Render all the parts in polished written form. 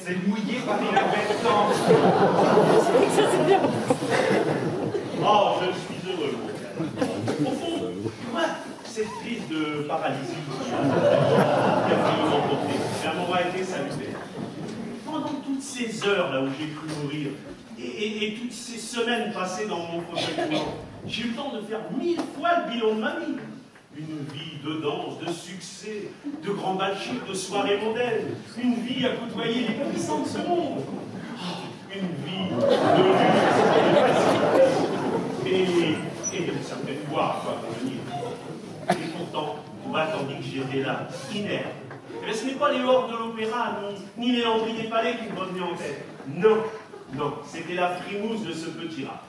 s'est mouillée par une temps. Oh, je suis heureux. Au fond, moi, cette crise de paralysie qui a pris nos entreprises, elle m'aura été salutaire. Pendant toutes ces heures là où j'ai pu mourir, et toutes ces semaines passées dans mon fauteuil roulant, j'ai eu le temps de faire 1000 fois le bilan de ma vie. Une vie de danse, de succès, de grands bals chics, de soirées mondaines. Une vie à côtoyer les puissants de ce monde. Une vie de luxe et d'une certaine voix, quoi, pour venir. Et pourtant, moi, tandis que j'étais là, inerte, mais ce n'est pas les hordes de l'opéra, ni les lambris des palais qui me revenaient en tête. Non, non, c'était la frimousse de ce petit rat.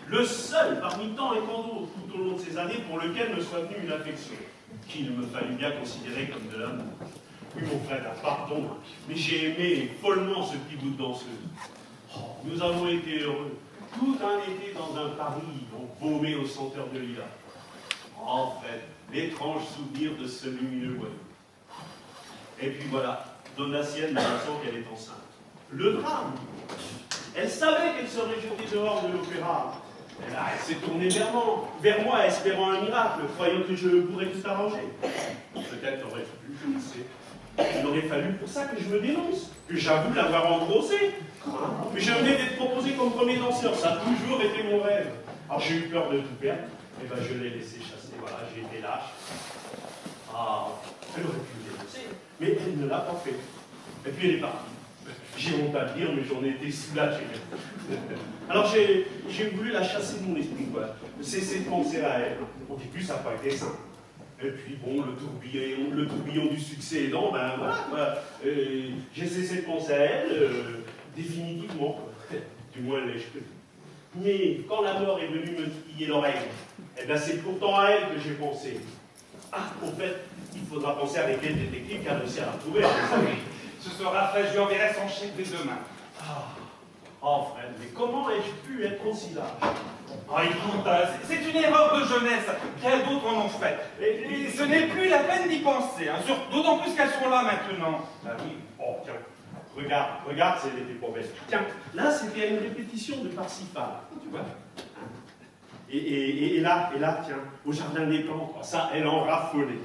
Le seul parmi tant et tant d'autres tout au long de ces années pour lequel me soit venue une affection, qu'il me fallut bien considérer comme de l'amour. Oui, mon frère, pardon, mais j'ai aimé follement ce petit bout de danseuse. Oh, nous avons été heureux, tout un été dans un Paris embaumé aux senteurs de lilas. En fait, l'étrange souvenir de ce lumineux voyou. Et puis voilà, Donatienne m'annonçant qu'elle est enceinte. Le drame. Elle savait qu'elle serait jetée dehors de l'opéra. Elle s'est tournée vers moi, espérant un miracle, croyant que je pourrais tout arranger. Peut-être aurait-je pu, je ne sais. Il aurait fallu pour ça que je me dénonce, que j'avoue l'avoir engrossé. Mais je venais d'être proposé comme premier danseur, ça a toujours été mon rêve. Alors j'ai eu peur de tout perdre, et ben je l'ai laissé chasser, voilà, j'ai été lâche. Ah, elle aurait pu me dénoncer, mais elle ne l'a pas fait. Et puis elle est partie. J'ai honte à le dire, mais j'en ai été soulagé. Alors j'ai voulu la chasser de mon esprit, quoi. Cesser de penser à elle. Au début, ça n'a pas été simple. Et puis bon, le tourbillon du succès aidant, ben voilà, quoi. J'ai cessé de penser à elle, définitivement, quoi. Du moins, l'ai-je cru. Mais quand la mort est venue me titiller l'oreille, eh bien c'est pourtant à elle que j'ai pensé. Ah, en fait, il faudra penser avec quel détective qui a réussi à la retrouver. Ce sera fait, je lui enverrai son chèque dès demain. Oh, Fred, mais comment ai-je pu être aussi lâche? Ah, écoute, c'est une erreur de jeunesse. Bien d'autres en ont fait. Et ce n'est plus la peine d'y penser, hein, d'autant plus qu'elles sont là maintenant. Ah oui. Oh, tiens. Regarde, c'est des promesses. Tiens, là, c'était une répétition de Parsifal. Tu vois? Et là, tiens, au jardin des plantes, ça, elle en raffolait.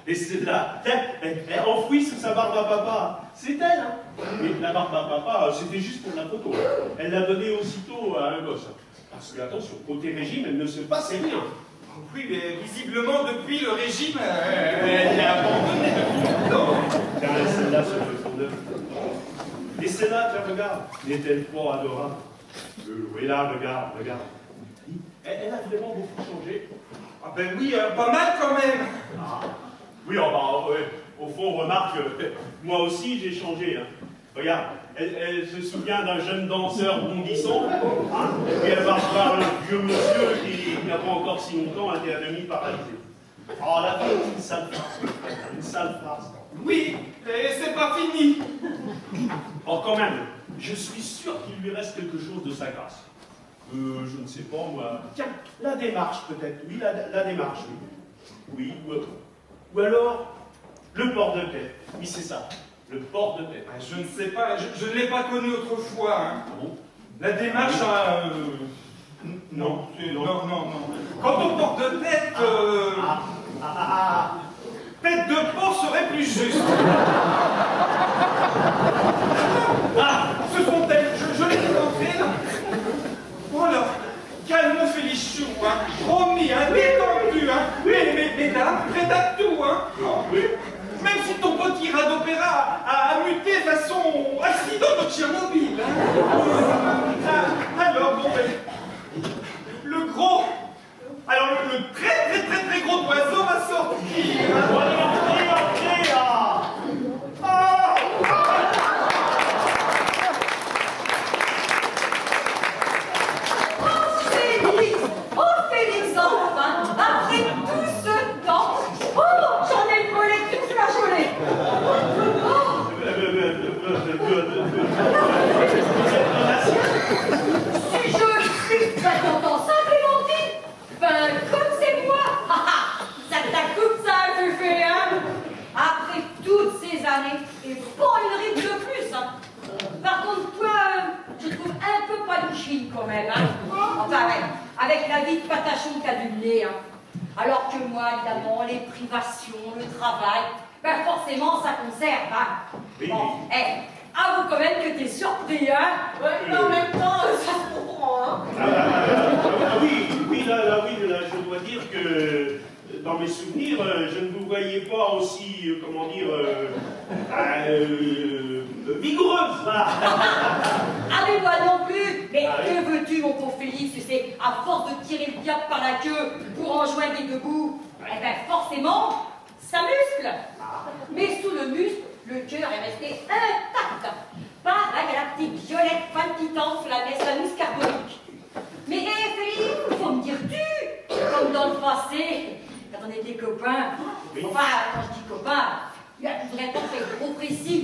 Et c'est là, elle enfouie sous sa barbe à papa. C'est elle, hein. Mais la barbe à papa, c'était juste pour la photo. Elle l'a donnée aussitôt à un gosse. Parce que, attention, côté régime, elle ne se passait rien. Oui, mais visiblement, depuis le régime, elle a abandonné depuis longtemps. Tiens, celle-là se fait son œuvre. Et celle-là, tiens, regarde, n'est-elle pas adorable? Et là, regarde. Elle a vraiment beaucoup changé. Ah ben oui, pas mal quand même. Ah. Oui, ouais. Au fond, remarque, moi aussi j'ai changé. Hein. Regarde, elle se souvient d'un jeune danseur bondissant, hein, et puis elle va revoir le vieux monsieur qui n'a pas encore si longtemps été à demi paralysé. Oh, la vie est une sale farce. Oui, et c'est pas fini. Or, quand même, je suis sûr qu'il lui reste quelque chose de sa grâce. Je ne sais pas, moi. Tiens, la démarche, peut-être. Oui, la démarche, oui. Oui, ou alors, le port de tête. Oui, c'est ça. Le port de tête. Je ne sais pas, je ne l'ai pas connu autrefois. Hein. Ah bon? La démarche, non. Quant au port de tête, tête de porc serait plus juste. Ce sont elles, je les ai entrées là. Voilà, calme Félichou, hein. Promis, hein, détendu, hein. Mais là, prêt à tout, hein. Oui. Même si ton petit rat d'opéra a muté façon accident de Tchernobyl, hein. Alors, bon, ben, le gros, alors le très gros oiseau va sortir, hein. Entrez, là. Félix, enfin, après tout ce temps, j'en ai le mollet tout flageolé. Si je suis très content, ça, Clémentine, ben, comme c'est moi, ça t'a coupe ça, je fais, hein. Après toutes ces années, et pas une ride de plus, hein. vie quand même, hein. Enfin, ouais, avec la vie de patachon qu'a dû mener, hein. Alors que moi, évidemment, les privations, le travail, ben forcément, ça conserve, hein. Oui, Bon, avoue quand même que t'es surpris, hein. Ouais, mais en même temps, ça se comprend, hein. Oui, là, je dois dire que dans mes souvenirs, je ne vous voyais pas aussi, comment dire, vigoureuse, voilà. Ah mais moi non plus. Mais Ah oui. que veux-tu, mon pauvre Félix, tu sais, à force de tirer le diable par la queue pour en joindre les deux bouts, eh ben forcément, ça muscle. Mais sous le muscle, le cœur est resté intact. Pareil à la petite Violette palpitante sur la messe carbonique. Mais Félix, faut me dire tu, comme dans le passé, quand on était copains. Oui. Enfin, quand je dis copains, il a vraiment fait trop précis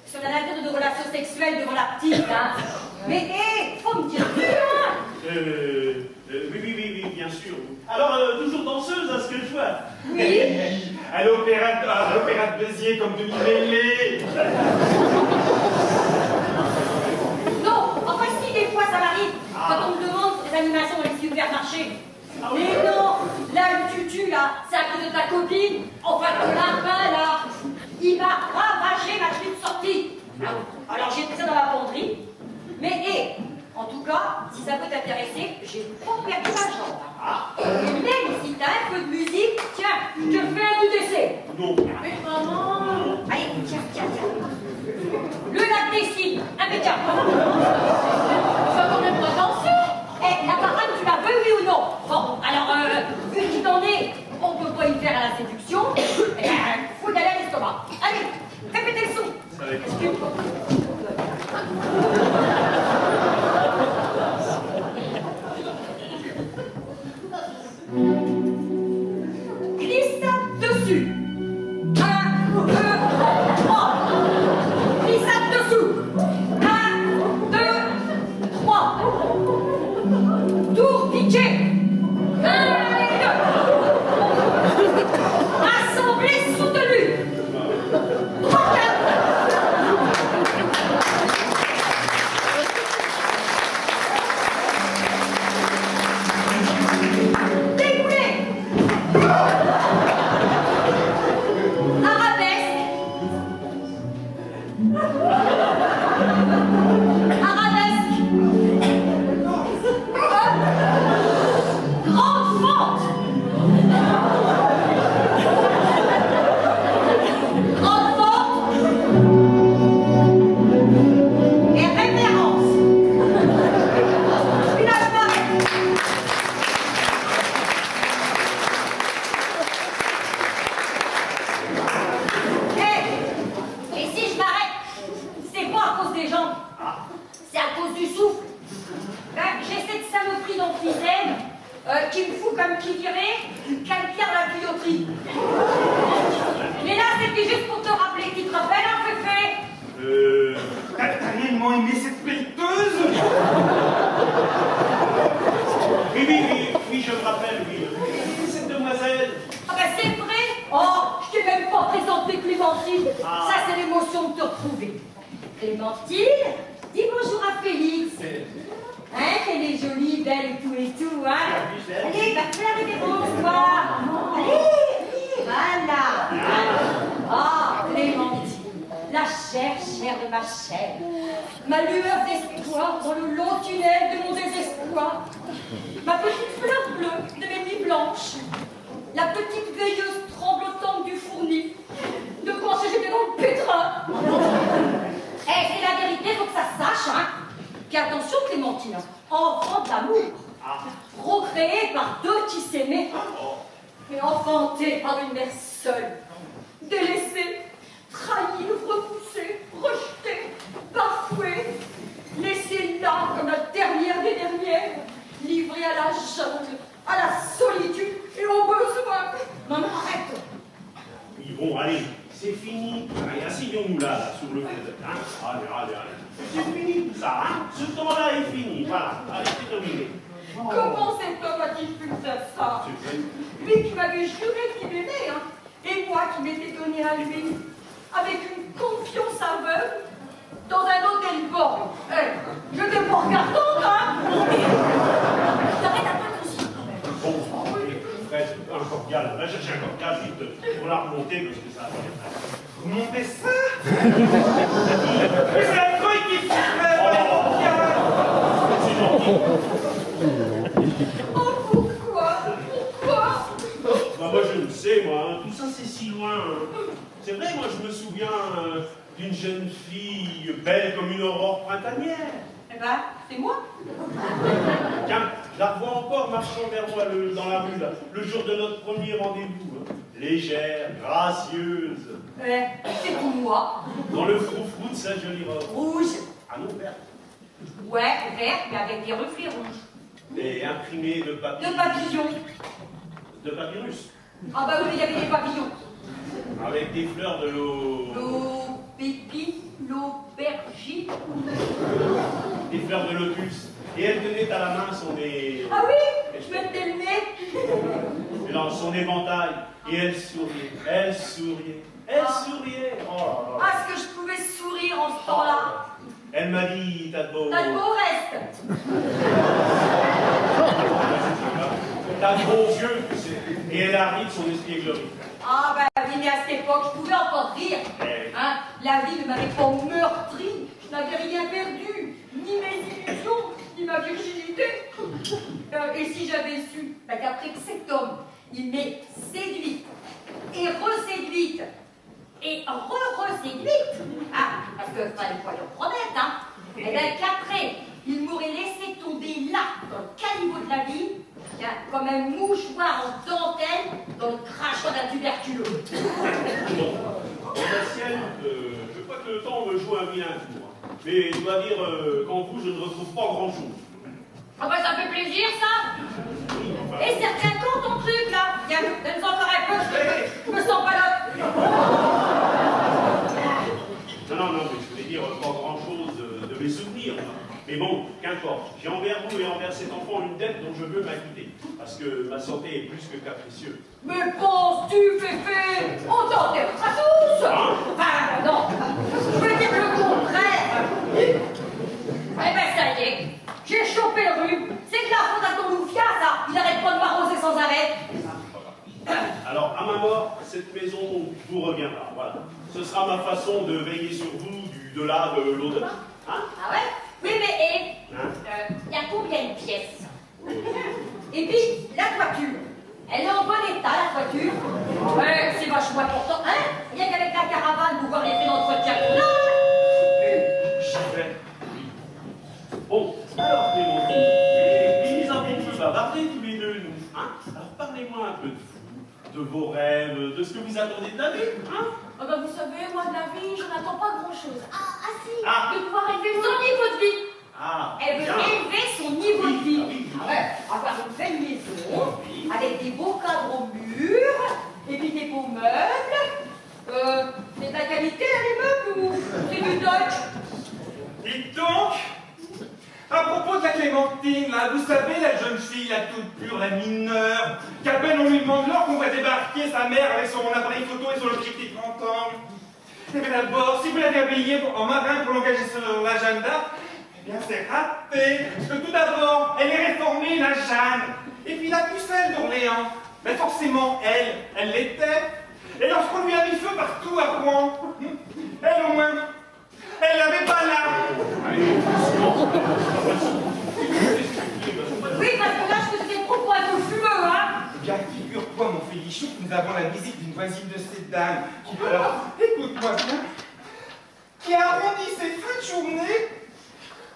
sur la nature de nos relations sexuelles devant la petite, hein. Mais faut me dire tu, hein. Oui, bien sûr. Alors, toujours danseuse, à ce que je vois. Oui. À l'opéra de Béziers comme demi-mêlée. Non, enfin si, des fois ça m'arrive, quand on me demande des animations dans les supermarchés. Ah oui. Mais non, là, le tutu, là, c'est à cause de ta copine. Enfin, ton lapin, là, il m'a ravagé ma trip sortie. Alors, j'ai pris ça dans la penderie. Mais, en tout cas, si ça peut t'intéresser, j'ai pas perdu ma jambe. Et même si t'as un peu de musique, tiens, je te fais un coup d'essai. Non. Mais maman. Allez, tiens. Le lac des cygnes, impeccable. Tu vas quand même pas danser. La parade, tu la veux, oui ou non? Bon, alors, vu qu'il en est, on peut pas y faire à la séduction, eh bien, faut y aller à l'estomac. Allez, répétez le son. Ça va être- Excuse-moi. Glisse dessus. 1, 2, 3. Glissade dessous. 1, 2, 3. Tour piqué. 1 et 2. Assemblée soutenue. 3, 4. Déboulé. Arabesque. Arabesque. Grande fente. Grande fente. Et révérence. Une alphabet. Et si je m'arrête, c'est pas à cause des jambes, c'est à cause du souffle. J'ai cette saloperie d'emphysème qui me fout comme qui dirait du calcaire à la tuyauterie. Mais là, c'était juste pour te rappeler. Tu te rappelles, hein, Féfé? T'as réellement aimé cette pelleteuse? Oui, je me rappelle, oui. Cette demoiselle. Ah ben c'est vrai. Oh, je t'ai même pas présenté Clémentine. Ah. Ça, c'est l'émotion de te retrouver. Clémentine, dis bonjour à Félix. Hein, qu'elle est jolie, belle et tout, hein. Allez, va te faire la révérence, toi. Allez, voilà. Ah, Clémentine, la chair de ma chair. Ma lueur d'espoir dans le long tunnel de mon désespoir. Ma petite fleur bleue de mes nuits blanches. La petite veilleuse tremblotante du fourni. De quoi j'étais dans le pétrin. C'est la vérité, faut que ça se sache, hein. Puis attention, Clémentine, enfant d'amour, procréé par deux qui s'aimaient, et enfanté par une mère seule, délaissée, trahie, repoussée, rejetée, bafouée, laissée là comme la dernière des dernières, livrée à la jungle, à la solitude et au besoin. Maman, arrête. Oui, bon, allez, c'est fini. Allez, asseyons-nous là, sur le feu. Hein? Allez. C'est fini tout ça, hein? Ce temps-là est fini. Voilà, allez, c'est terminé. Comment cet homme a-t-il pu faire ça? Lui qui m'avait juré qu'il m'aimait, hein, et moi qui m'étais donné à lui, avec une confiance aveugle, dans un hôtel borgne. Je t'ai pas regardante, hein. la remonter parce que ça va bien. Remontez ça. Mais c'est un truc qui fait C'est gentil. Oh, pourquoi? Pourquoi? Bah, moi, je ne sais, moi. Hein. Tout ça, c'est si loin. Hein. C'est vrai, moi, je me souviens d'une jeune fille belle comme une aurore printanière. Eh ben, c'est moi. Tiens, je la revois encore marchant vers moi dans la rue, là, le jour de notre premier rendez-vous. Hein. Légère, gracieuse. C'est pour moi. Dans le froufrou de sa jolie robe. Rouge. Ah non, vert. Ouais, vert, mais avec des reflets rouges. Et imprimé de papier. De papillons. De papyrus. Ah bah oui, il y avait des papillons. Avec des fleurs de l'eau. L'aubergine. Des fleurs de lotus. Et elle tenait à la main son nez. Ah oui, je mettais le nez. Et dans son éventail. Et elle souriait. Elle souriait. Elle souriait. Oh là là. Ah, est-ce que je pouvais sourire en ce temps-là? Elle m'a dit, t'as de beau. T'as de beaux restes. T'as de beaux yeux, tu sais. Et elle arrive, son esprit est glorieux. Ah bah oui, mais à cette époque, je pouvais encore rire. Hein, la vie ne m'avait pas meurtri. Je n'avais rien perdu. Ni mes illusions, ni ma virginité. Et si j'avais su qu'après que cet homme, il m'est séduite et reséduite et re-reséduite, ah, parce que fallait pas le promettre, hein, et bien qu'après, il m'aurait laissé tomber là, dans le caniveau de la vie, comme un mouchoir en dentelle dans le crachot d'un tuberculeux. Bon, Sébastien, je crois que le temps me joue un vilain tour. Mais je dois dire qu'en vous, je ne retrouve pas grand-chose. Ah bah ça fait plaisir, ça. Et c'est bien con ton truc, là. Tiens, donne-nous encore un peu, je me sens pas là. Non, mais je voulais dire pas grand-chose de mes souvenirs. Mais bon, qu'importe. J'ai envers vous et envers cet enfant une dette dont je veux m'acquitter. Parce que ma santé est plus que capricieuse. Mais penses-tu, Féfé? On t'enterrera tous. Enfin, non. Je veux dire le contraire. Eh ben, ça y est. J'ai chopé le rhume. C'est de la faute à ton loufia, ça. Il arrête pas de m'arroser sans arrêt. Alors, à ma mort, cette maison vous reviendra. Voilà. Ce sera ma façon de veiller sur vous du delà de l'au-delà. Hein? Ah ouais? Oui, mais il y a combien de pièces? Et puis, la toiture. Elle est en bon état, la toiture. Ouais, c'est vachement important. Hein? Rien qu'avec la caravane, pouvoir les faire d'entretien. Non! J'y vais. Bon, alors, Clémentine, ils ont un peu bavardé tous les deux, nous. Hein? Alors, parlez-moi un peu de vous, de vos rêves, de ce que vous attendez de la vie. Hein? Ah bah vous savez, moi de la vie, je n'attends pas grand-chose. Ah si, Ah. de pouvoir élever Son niveau de vie. Ah, Elle veut bien. élever son niveau de vie. Oui, Ah ouais, avoir une belle maison, avec des beaux cadres au mur, et puis des beaux meubles. C'est de la qualité, là, les meubles, ou c'est du Dodge? Dites donc, à propos de la Clémentine, là, vous savez, la jeune fille, la toute pure, la mineure, qu'à peine on lui demande l'heure qu'on va débarquer sa mère avec son appareil photo et son objectif 30 ans. Eh bien d'abord, si vous l'avez habillée en marin pour l'engager sur l'agenda, eh bien c'est raté. Parce que tout d'abord, elle est réformée, la Jeanne. Et puis la pucelle d'Orléans, ben forcément, elle l'était. Et lorsqu'on lui a mis feu partout à Rouen, elle au moins, elle l'avait pas là. Oui, parce que là, je faisais des propos un peu fumeux, hein. Bien, figure-toi, mon Félichon, que nous avons la visite d'une voisine de cette dame qui, alors, écoute-moi bien, qui arrondit ses fins de journée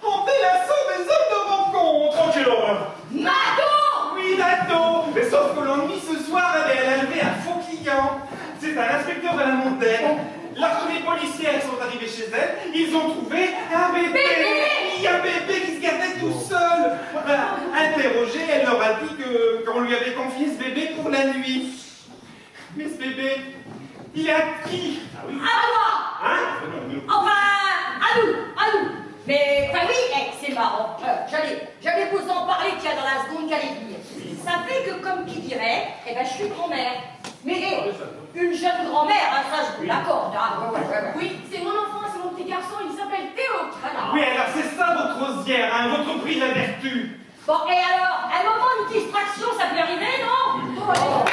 en délaçant des hommes de rencontre. Oh, quelle horreur! Mado! Oui, Nato. Mais sauf que l'ennui ce soir, elle a levé un faux client. C'est un inspecteur de la montagne. Lorsque les policiers sont arrivés chez elle, ils ont trouvé un bébé. Oui, un bébé qui se gardait tout seul. Interrogée, elle leur a dit qu'on lui avait confié ce bébé pour la nuit. Mais ce bébé, il est à qui? Ah oui? À toi! Hein? Enfin, à nous! Mais, enfin oui, c'est marrant. J'allais vous en parler, tiens, dans la seconde qu'allait venir. Ça fait que, comme qui dirait, eh ben, je suis grand-mère. Mais une jeune grand-mère, hein, ça, je vous l'accorde. Hein. Oui, c'est mon enfant, c'est mon petit garçon, il s'appelle Théo. Voilà. Oui, alors c'est ça votre osière, hein, votre prix de la vertu. Bon, et alors, un moment de distraction, ça peut arriver, non? Oh, allez.